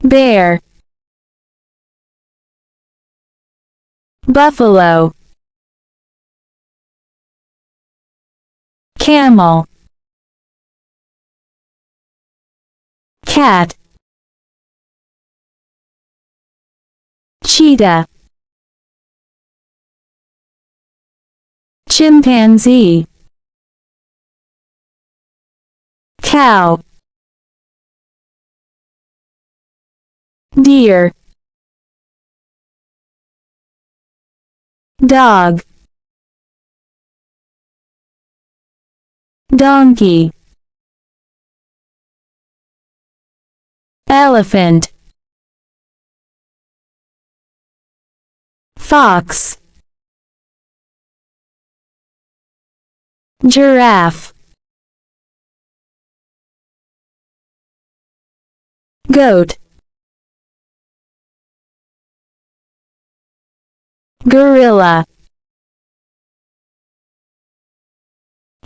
bear, buffalo, camel, cat, cheetah, chimpanzee, cow, deer, dog, donkey, elephant, fox, giraffe, goat, gorilla,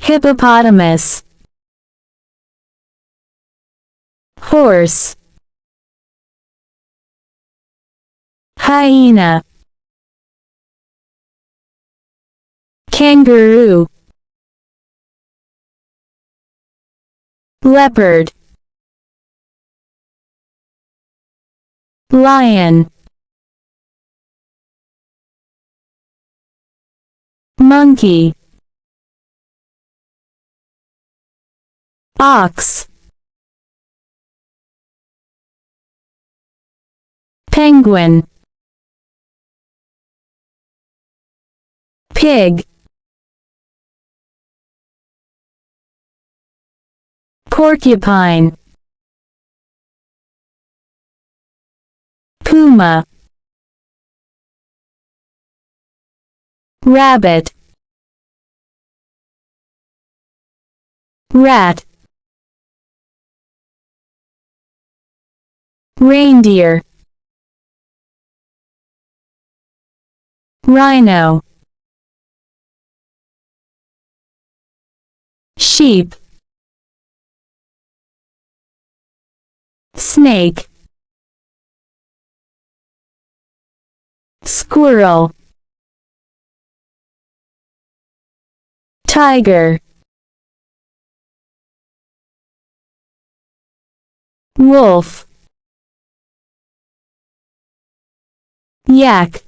hippopotamus, horse, hyena, kangaroo, leopard, lion, monkey, ox, penguin, pig, porcupine, puma, rabbit, rat, reindeer, rhino, sheep, snake, squirrel, tiger, wolf, yak,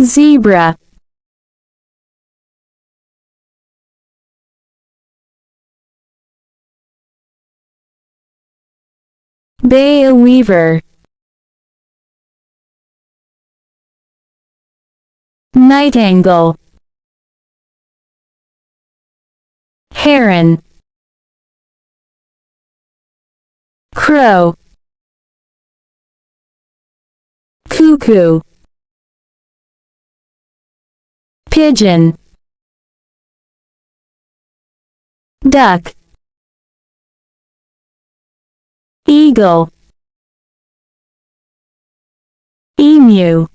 zebra, bay weaver, nightingale, heron, crow, cuckoo, pigeon, duck, eagle, emu,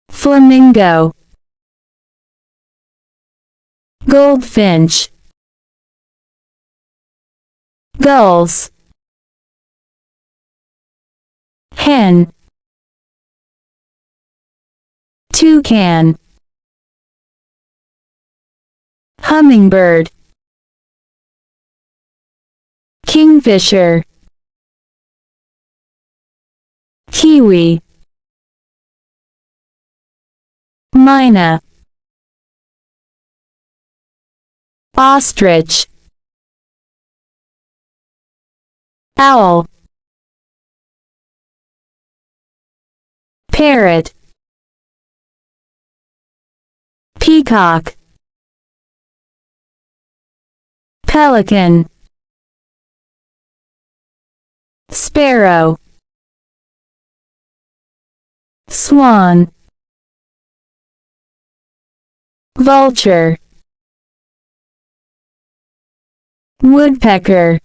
flamingo, goldfinch, gulls, hen, toucan, hummingbird, kingfisher, kiwi, myna, ostrich, owl, parrot, peacock, pelican, sparrow, swan, vulture, woodpecker,